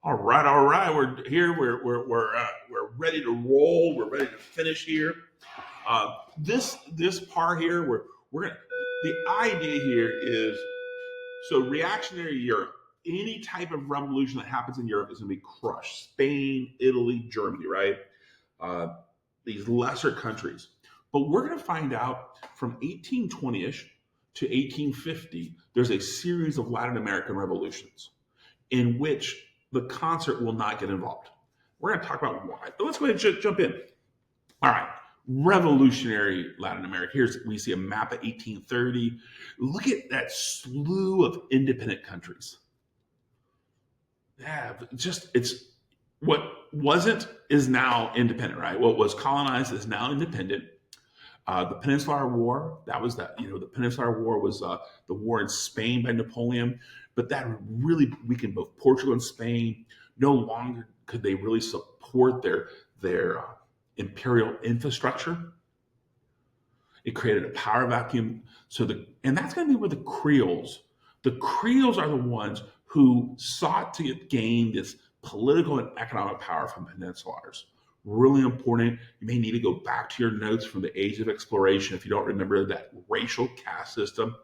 All right. We're here. We're ready to roll. We're ready to finish here. This part here, we're gonna. The idea here is so reactionary Europe. Any type of revolution that happens in Europe is going to be crushed. Spain, Italy, Germany, right? Uh, these lesser countries. But we're going to find out from 1820ish to 1850, there's a series of Latin American revolutions in which the concert will not get involved. We're going to talk about why. But let's go ahead and jump in. All right. Revolutionary Latin America. Here's we see a map of 1830. Look at that slew of independent countries. Yeah, just it's what wasn't is now independent, right? What was colonized is now independent. The Peninsular War, that was that. The Peninsular War was the war in Spain by Napoleon, but that really weakened both Portugal and Spain. No longer could they really support their imperial infrastructure. It created a power vacuum. And that's going to be where the Creoles are the ones who sought to gain this political and economic power from peninsulars. Really important. You may need to go back to your notes from the Age of Exploration if you don't remember that racial caste system.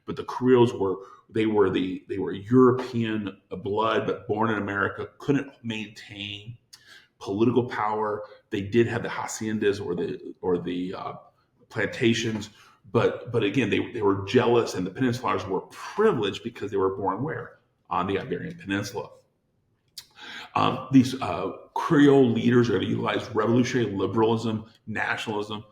But the Creoles were European blood, but born in America, couldn't maintain political power. They did have the haciendas or the plantations, but again, they were jealous, and the peninsulars were privileged because they were born where? On the Iberian Peninsula. These Creole leaders are going to utilize revolutionary liberalism, nationalism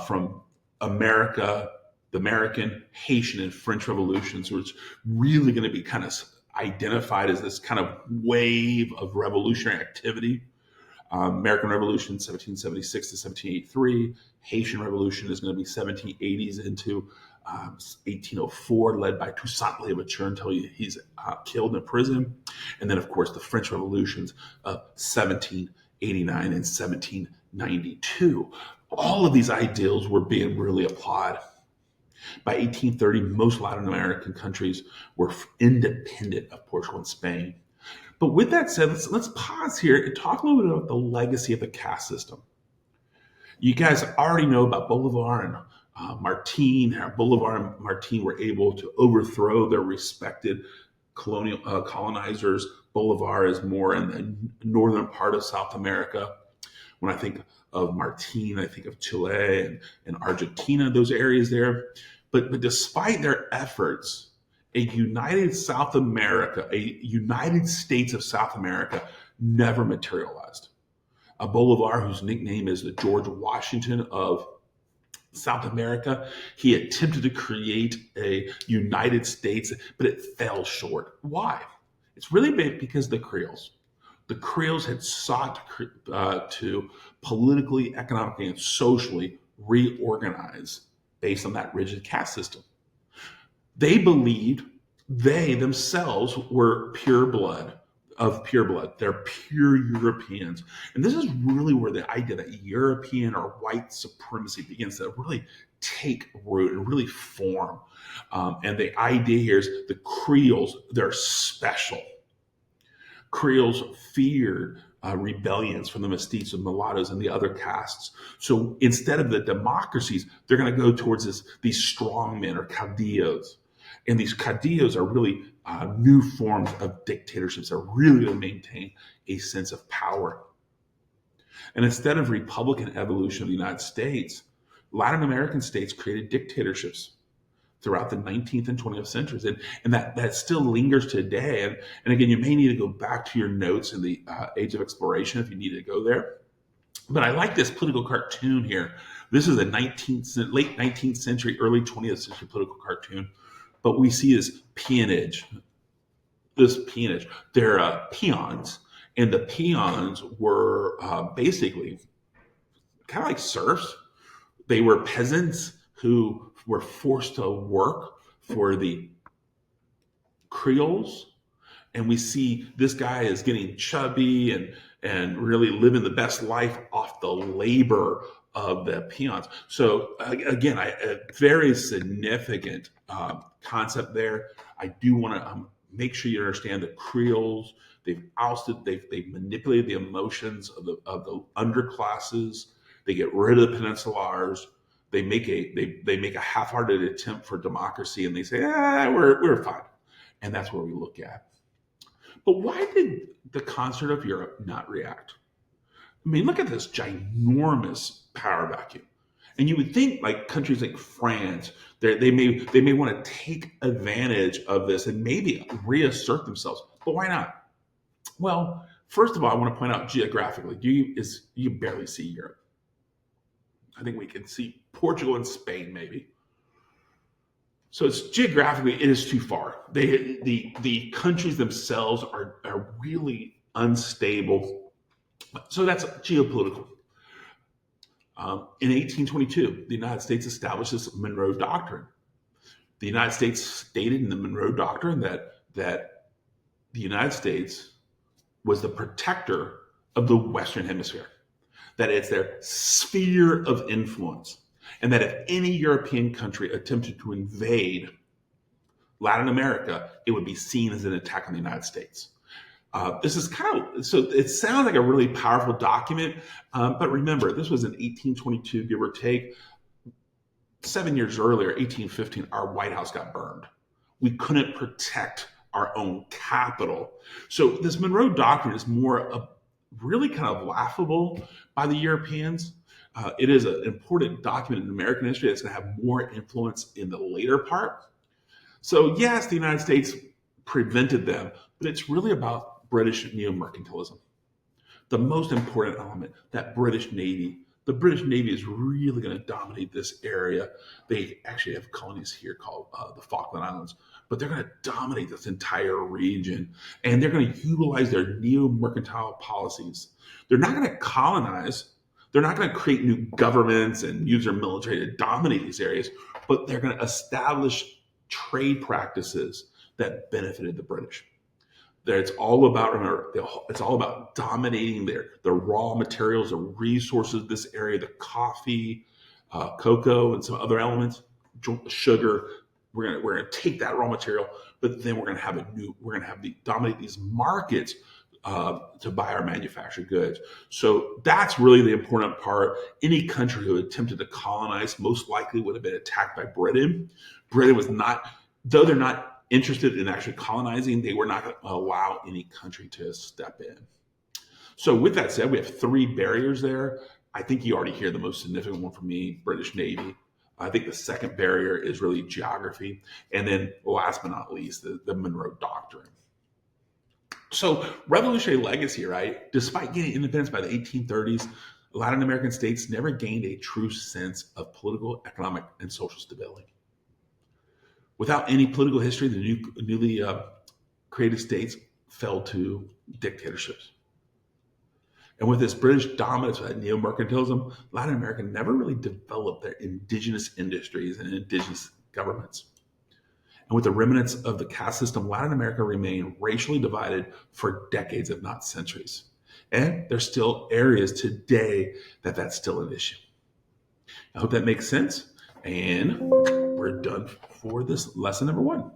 from America, the American, Haitian, and French revolutions. So it's really going to be kind of identified as this kind of wave of revolutionary activity. American Revolution, 1776 to 1783. Haitian Revolution is going to be 1780s into 1804, led by Toussaint Louverture until he's killed in prison. And then, of course, the French Revolutions of 1789 and 1792. All of these ideals were being really applied. By 1830, most Latin American countries were independent of Portugal and Spain. But with that said, let's pause here and talk a little bit about the legacy of the caste system. You guys already know about Bolivar and Martin. How Bolivar and Martin were able to overthrow their respected colonizers. Bolivar is more in the northern part of South America. When I think of Martin, I think of Chile and Argentina, those areas there. But despite their efforts, a united United States of South America never materialized. A Bolivar, whose nickname is the George Washington of South America, he attempted to create a United States, but it fell short. Why? It's really because the Creoles. The Creoles had sought to politically, economically, and socially reorganize based on that rigid caste system. They believed they themselves were pure blood. They're pure Europeans. And this is really where the idea that European or white supremacy begins to really take root and really form. And the idea here is the Creoles, they're special. Creoles feared rebellions from the mestizos, mulattoes, and the other castes. So instead of the democracies, they're going to go towards these strongmen or caudillos. And these caudillos are really new forms of dictatorships that really to maintain a sense of power. And instead of republican evolution of the United States, Latin American states created dictatorships throughout the 19th and 20th centuries. And that still lingers today. And again, you may need to go back to your notes in the Age of Exploration if you need to go there. But I like this political cartoon here. This is a late 19th century, early 20th century political cartoon. But we see this peonage. They're peons. And the peons were basically kind of like serfs. They were peasants who were forced to work for the Creoles. And we see this guy is getting chubby and really living the best life off the labor of the peons. So again, a very significant concept there. I do want to make sure you understand the Creoles They've ousted, they've manipulated the emotions of the underclasses. They get rid of the peninsulars. They make a half-hearted attempt for democracy, and they say, we're fine. And that's where we look at. But why did the concert of Europe not react? I mean, look at this ginormous power vacuum. And you would think like countries like France, they may want to take advantage of this and maybe reassert themselves. But why not? Well, first of all, I want to point out geographically, you barely see Europe. I think we can see Portugal and Spain maybe. So it's geographically, it is too far. The countries themselves are really unstable. So that's geopolitical. In 1822, the United States established this Monroe Doctrine. The United States stated in the Monroe Doctrine that the United States was the protector of the Western Hemisphere, that it's their sphere of influence, and that if any European country attempted to invade Latin America, it would be seen as an attack on the United States. This is so it sounds like a really powerful document, but remember, this was in 1822, give or take. 7 years earlier, 1815, our White House got burned. We couldn't protect our own capital. So this Monroe Doctrine is really kind of laughable by the Europeans. It is an important document in American history that's going to have more influence in the later part. So yes, the United States prevented them, but it's really about British neo-mercantilism. The most important element, that British Navy. The British Navy is really going to dominate this area. They actually have colonies here called the Falkland Islands, but they're going to dominate this entire region, and they're going to utilize their neo-mercantile policies. They're not going to colonize. They're not going to create new governments and use their military to dominate these areas, but they're going to establish trade practices that benefited the British. It's all about dominating the raw materials, the resources of this area, the coffee, cocoa, and some other elements, sugar. We're gonna take that raw material, but then we're gonna dominate these markets to buy our manufactured goods. So that's really the important part. Any country who attempted to colonize most likely would have been attacked by Britain. Britain was not, though they're not interested in actually colonizing, they were not going to allow any country to step in. So with that said, we have 3 barriers there. I think you already hear the most significant one for me, British Navy. I think the second barrier is really geography. And then last but not least, the Monroe Doctrine. So revolutionary legacy, right? Despite getting independence by the 1830s, Latin American states never gained a true sense of political, economic, and social stability. Without any political history, the newly created states fell to dictatorships. And with this British dominance, that neo-mercantilism, Latin America never really developed their indigenous industries and indigenous governments. And with the remnants of the caste system, Latin America remained racially divided for decades, if not centuries. And there's still areas today that's still an issue. I hope that makes sense. And we're done for this lesson number 1.